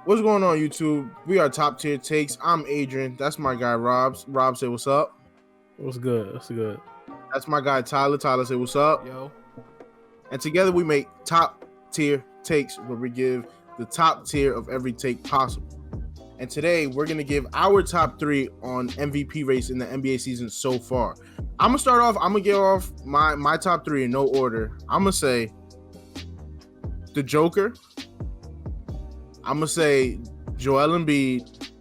What's going on, YouTube? We are Top Tier Takes. I'm Adrian. That's my guy, Rob. Rob, say what's up. What's good? What's good? That's my guy, Tyler. Tyler, say what's up. Yo. And together we make Top Tier Takes, where we give the top tier of every take possible. And today we're going to give our top 3 on MVP race in the NBA season so far. I'm going to start off. I'm going to give off my top 3 in no order. I'm going to say the Joker. I'm going to say Joel Embiid.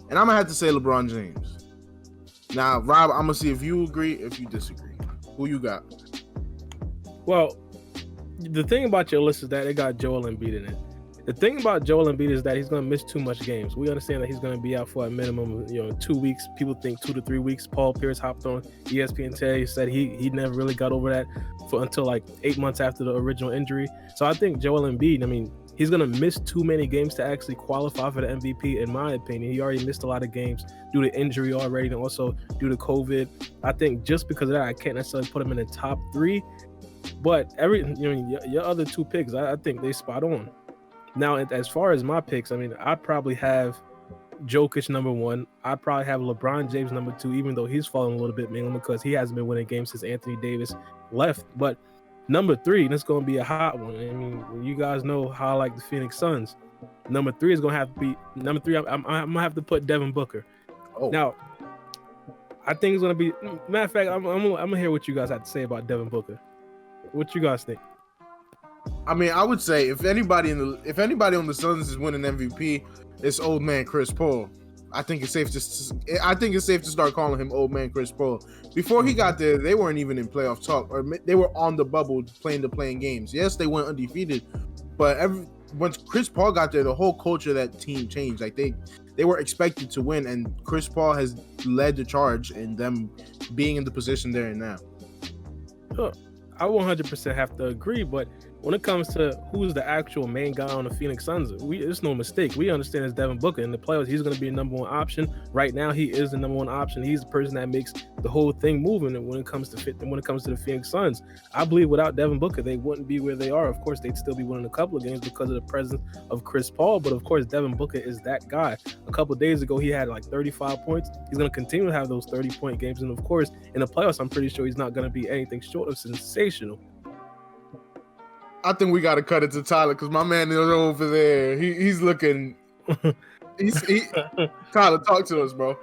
And I'm going to have to say LeBron James. Now, Rob, I'm going to see if you agree, if you disagree. Who you got? Well, the thing about your list is that it got Joel Embiid in it. The thing about Joel Embiid is that he's going to miss too much games. We understand that he's going to be out for a minimum, 2 weeks. People think 2 to 3 weeks. Paul Pierce hopped on ESPN today. He said he never really got over that until like 8 months after the original injury. So I think Joel Embiid, he's going to miss too many games to actually qualify for the MVP, in my opinion. He already missed a lot of games due to injury already and also due to COVID. I think just because of that, I can't necessarily put him in the top 3. But your other 2 picks, I think they spot on. Now, as far as my picks, I'd probably have Jokic number 1. I'd probably have LeBron James number 2, even though he's fallen a little bit, mainly because he hasn't been winning games since Anthony Davis left. But number 3, and it's going to be a hot one. You guys know how I like the Phoenix Suns. Number 3 is going to have to be number 3. I'm going to have to put Devin Booker. Oh. Now, I think it's going to be. Matter of fact, I'm going to hear what you guys have to say about Devin Booker. What you guys think? I would say if anybody on the Suns is winning MVP, it's old man Chris Paul. I think it's safe to start calling him old man Chris Paul. Before he got there, they weren't even in playoff talk, or they were on the bubble playing games. Yes, they went undefeated, but once Chris Paul got there, the whole culture of that team changed. Like they were expected to win, and Chris Paul has led the charge in them being in the position they're in now. I 100% have to agree, but when it comes to who's the actual main guy on the Phoenix Suns, it's no mistake. We understand it's Devin Booker. In the playoffs, he's going to be a number 1 option. Right now, he is the number 1 option. He's the person that makes the whole thing moving. And when it comes to the Phoenix Suns, I believe without Devin Booker, they wouldn't be where they are. Of course, they'd still be winning a couple of games because of the presence of Chris Paul. But of course, Devin Booker is that guy. A couple of days ago, he had like 35 points. He's going to continue to have those 30-point games. And of course, in the playoffs, I'm pretty sure he's not going to be anything short of sensational. I think we got to cut it to Tyler because my man is over there. He's looking. Tyler, talk to us, bro.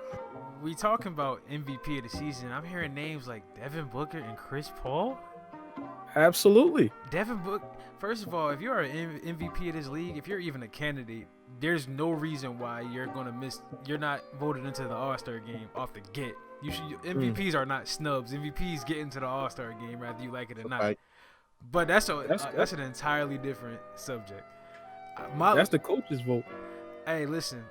We talking about MVP of the season. I'm hearing names like Devin Booker and Chris Paul. Absolutely. Devin Booker. First of all, if you're an MVP of this league, if you're even a candidate, there's no reason why you're gonna miss. You're not voted into the All-Star game off the get. MVPs are not snubs. MVPs get into the All-Star game, whether you like it or not. Right. But that's an entirely different subject. That's the coach's vote. Hey, listen,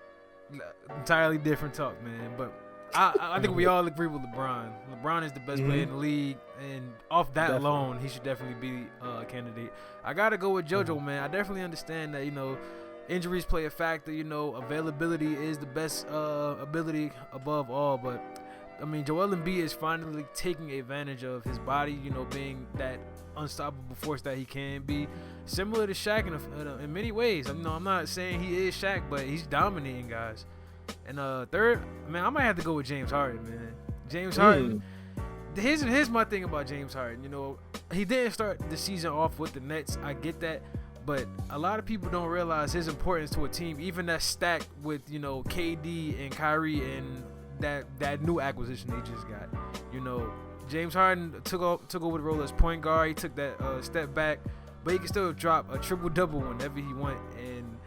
entirely different talk, man. But I think we all agree with LeBron. LeBron is the best player in the league, and off that alone, he should definitely be a candidate. I gotta go with JoJo, man. I definitely understand that injuries play a factor. Availability is the best ability above all, but Joel Embiid is finally taking advantage of his body, being that unstoppable force that he can be, similar to Shaq in many ways. I'm not saying he is Shaq, but he's dominating guys. And third, I might have to go with James Harden, man. James Harden. Here's my thing about James Harden. He didn't start the season off with the Nets. I get that. But a lot of people don't realize his importance to a team, even that's stacked with, KD and Kyrie and that new acquisition they just got. James Harden took over the role as point guard. He took that step back, but he can still drop a triple-double whenever he want. And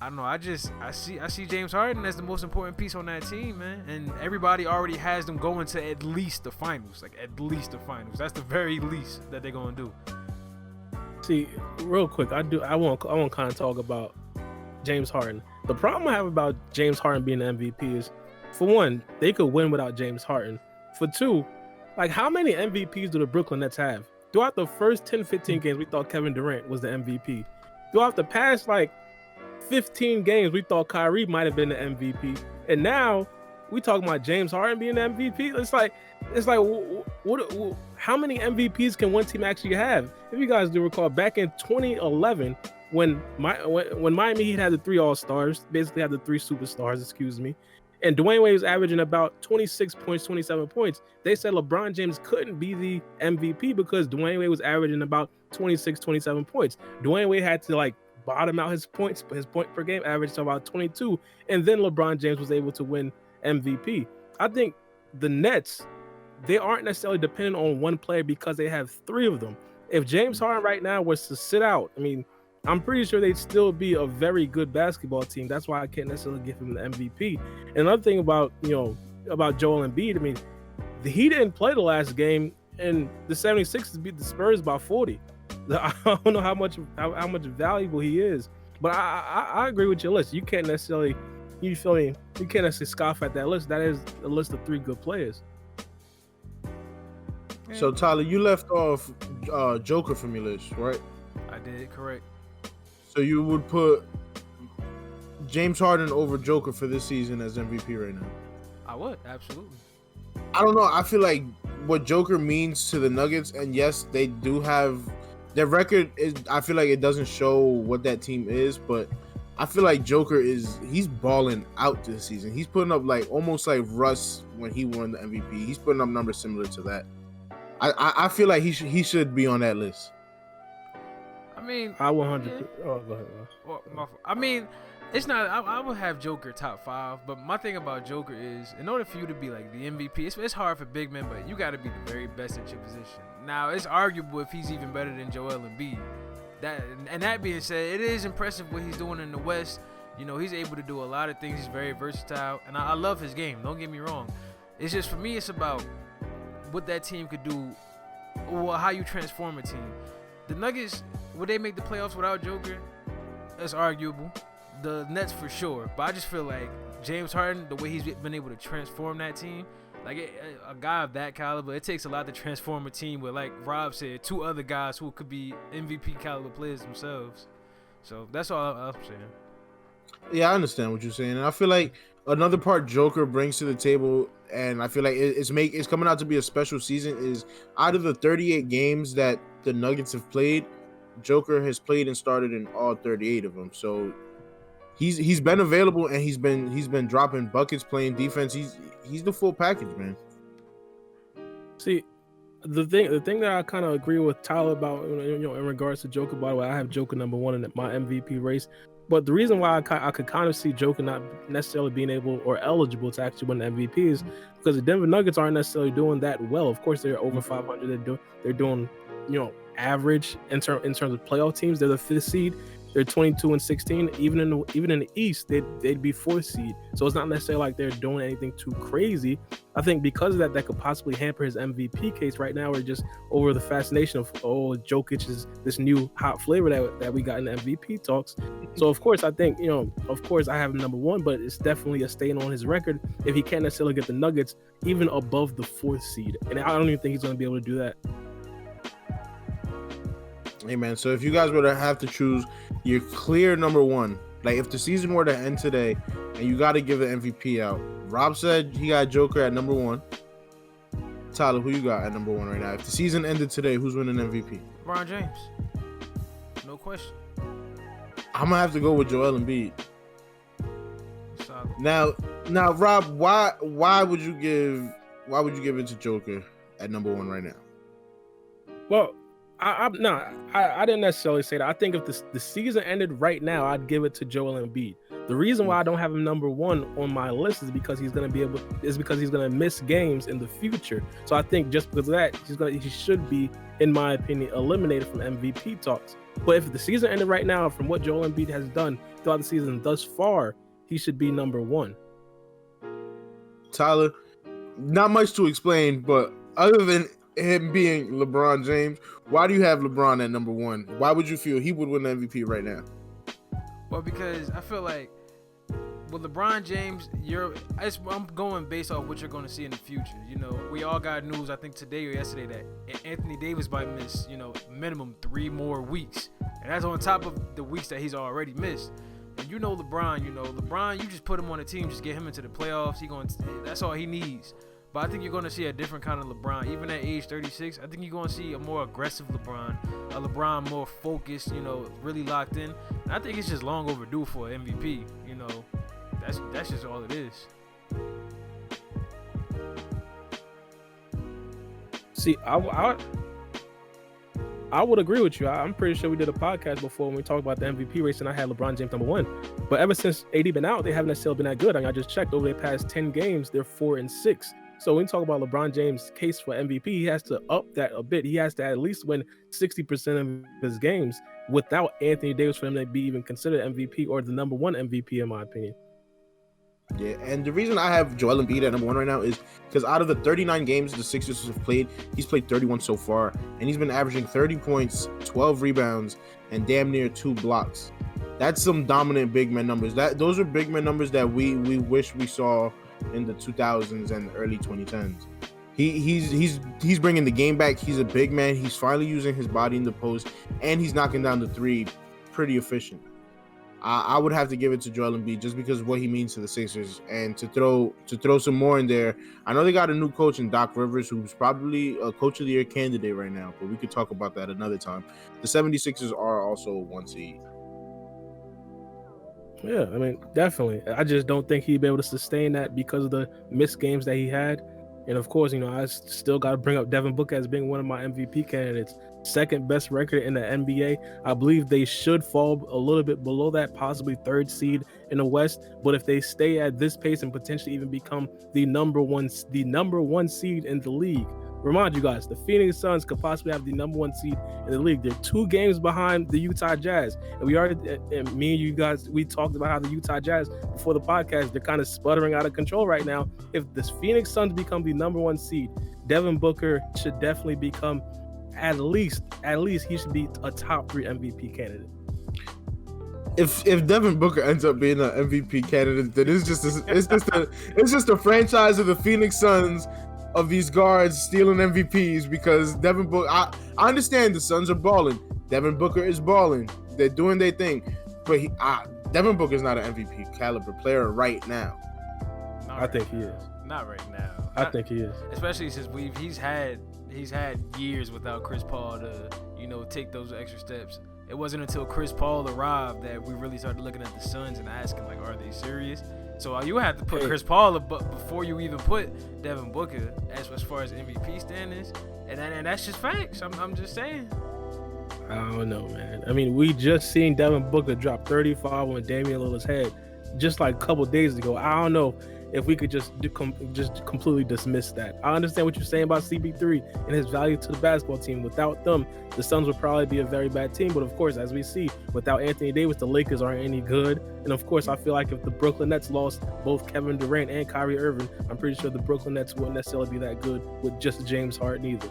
I don't know. I see James Harden as the most important piece on that team, man. And everybody already has them going to at least the finals. Like, at least the finals. That's the very least that they're gonna do. See, real quick, I want to kind of talk about James Harden. The problem I have about James Harden being the MVP is, for one, they could win without James Harden. For two, like, how many MVPs do the Brooklyn Nets have? Throughout the first 10, 15 games, we thought Kevin Durant was the MVP. Throughout the past, 15 games, we thought Kyrie might have been the MVP. And now, we talking about James Harden being the MVP? It's like, how many MVPs can one team actually have? If you guys do recall, back in 2011, when Miami Heat had the 3 All-Stars, basically had the 3 superstars, excuse me, and Dwayne Wade was averaging about 26 points, 27 points. They said LeBron James couldn't be the MVP because Dwayne Wade was averaging about 26, 27 points. Dwayne Wade had to like bottom out his point per game average to about 22, and then LeBron James was able to win MVP. I think the Nets, they aren't necessarily dependent on one player because they have 3 of them. If James Harden right now was to sit out, I mean, I'm pretty sure they'd still be a very good basketball team. That's why I can't necessarily give him the MVP. And another thing about Joel Embiid, I mean, he didn't play the last game, and the 76ers beat the Spurs by 40. I don't know how much valuable he is, but I agree with your list. You can't necessarily, you can't necessarily scoff at that list. That is a list of 3 good players. So Tyler, you left off Joker from your list, right? I did, correct. So you would put James Harden over Joker for this season as MVP right now? I would, absolutely. I don't know. I feel like what Joker means to the Nuggets, and yes, they do have their record is. I feel like it doesn't show what that team is, but I feel like Joker he's balling out this season. He's putting up like almost like Russ when he won the MVP. He's putting up numbers similar to that. I feel like he should be on that list. I mean, I 100. Yeah. Oh, go ahead. Well, I mean, it's not. I would have Joker top 5, but my thing about Joker is, in order for you to be like the MVP, it's hard for big men, but you got to be the very best at your position. Now, it's arguable if he's even better than Joel Embiid. That being said, it is impressive what he's doing in the West. You know, he's able to do a lot of things. He's very versatile, and I love his game. Don't get me wrong. It's just for me, it's about what that team could do, or how you transform a team. The Nuggets, would they make the playoffs without Joker? That's arguable. The Nets for sure. But I just feel like James Harden, the way he's been able to transform that team, like a guy of that caliber, it takes a lot to transform a team with, like Rob said, 2 other guys who could be MVP caliber players themselves. So that's all I'm saying. Yeah, I understand what you're saying, and I feel like another part Joker brings to the table, and I feel like it's coming out to be a special season, is out of the 38 games that the Nuggets have played, Joker has played and started in all 38 of them. So he's been available, and he's been dropping buckets, playing defense. He's the full package, man. See, the thing that I kind of agree with Tyler about, in regards to Joker. By the way, I have Joker number 1 in my MVP race. But the reason why I could kind of see Joker not necessarily being able or eligible to actually win the MVP is because the Denver Nuggets aren't necessarily doing that well. Of course, they're over 500. They're doing average in terms of playoff teams. They're the 5th seed. They're 22-16. Even in the East, they'd be 4th seed. So it's not necessarily like they're doing anything too crazy. I think because of that could possibly hamper his MVP case right now. We're just over the fascination of Jokic is this new hot flavor that we got in the MVP talks. So of course I think of course I have him number 1, but it's definitely a stain on his record if he can't necessarily get the Nuggets even above the 4th seed. And I don't even think he's going to be able to do that. Hey man, so if you guys were to have to choose your clear number 1, like if the season were to end today and you got to give the MVP out, Rob said he got Joker at number 1. Tyler, who you got at number 1 right now? If the season ended today, who's winning MVP? LeBron James, no question. I'm gonna have to go with Joel Embiid. Solid. Now, Rob, why would you give it to Joker at number 1 right now? Well, I didn't necessarily say that. I think if the season ended right now, I'd give it to Joel Embiid. The reason why I don't have him number 1 on my list is because he's gonna miss games in the future. So I think just because of that, he should be, in my opinion, eliminated from MVP talks. But if the season ended right now, from what Joel Embiid has done throughout the season thus far, he should be number 1. Tyler, not much to explain, but other than him being LeBron James, why do you have LeBron at number 1? Why would you feel he would win the MVP right now? Well, because I feel like with LeBron James, I'm going based off what you're going to see in the future. We all got news, I think today or yesterday, that Anthony Davis might miss, minimum 3 more weeks. And that's on top of the weeks that he's already missed. And LeBron, you just put him on a team, just get him into the playoffs. That's all he needs. But I think you're going to see a different kind of LeBron. Even at age 36, I think you're going to see a more aggressive LeBron, a LeBron more focused, really locked in. And I think it's just long overdue for an MVP. That's just all it is. See, I would agree with you. I'm pretty sure we did a podcast before when we talked about the MVP race, and I had LeBron James number 1. But ever since AD been out, they haven't necessarily been that good. I just checked over the past 10 games, they're 4-6. So when we talk about LeBron James' case for MVP, he has to up that a bit. He has to at least win 60% of his games without Anthony Davis for him to be even considered MVP or the number 1 MVP in my opinion. Yeah, and the reason I have Joel Embiid at number 1 right now is because out of the 39 games the Sixers have played, he's played 31 so far, and he's been averaging 30 points, 12 rebounds, and damn near 2 blocks. That's some dominant big man numbers. Those are big man numbers that we wish we saw in the 2000s and early 2010s. He's bringing the game back. He's a big man. He's finally using his body in the post, and he's knocking down the three pretty efficient. I would have to give it to Joel Embiid just because of what he means to the Sixers, and to throw some more in there. I know they got a new coach in Doc Rivers, who's probably a Coach of the Year candidate right now, but we could talk about that another time. The 76ers are also 1 seed. Yeah, I mean, definitely. I just don't think he'd be able to sustain that because of the missed games that he had. And of course, I still got to bring up Devin Booker as being one of my MVP candidates. Second best record in the NBA. I believe they should fall a little bit below that, possibly 3rd seed in the West. But if they stay at this pace and potentially even become the number one seed in the league, remind you guys, the Phoenix Suns could possibly have the number 1 seed in the league. They're 2 games behind the Utah Jazz. And me and you guys, we talked about how the Utah Jazz before the podcast, they're kind of sputtering out of control right now. If the Phoenix Suns become the number 1 seed, Devin Booker should definitely become at least he should be a top 3 MVP candidate. If Devin Booker ends up being an MVP candidate, then it's just a franchise of the Phoenix Suns of these guards stealing MVPs, because Devin Booker, I understand the Suns are balling. Devin Booker is balling. They're doing their thing. But Devin Booker is not an MVP caliber player right now. I think he is. Not right now. I think he is. Especially since he's had years without Chris Paul to, take those extra steps. It wasn't until Chris Paul arrived that we really started looking at the Suns and asking, like, are they serious? So you have to put Chris Paul before you even put Devin Booker as far as MVP standings, and that's just facts. I'm just saying. I don't know, man. I mean, we just seen Devin Booker drop 35 on Damian Lillard's head just like a couple days ago. I don't know if we could just completely dismiss that. I understand what you're saying about CP3 and his value to the basketball team. Without them, the Suns would probably be a very bad team. But of course, as we see, without Anthony Davis, the Lakers aren't any good. And of course, I feel like if the Brooklyn Nets lost both Kevin Durant and Kyrie Irving, I'm pretty sure the Brooklyn Nets wouldn't necessarily be that good with just James Harden either.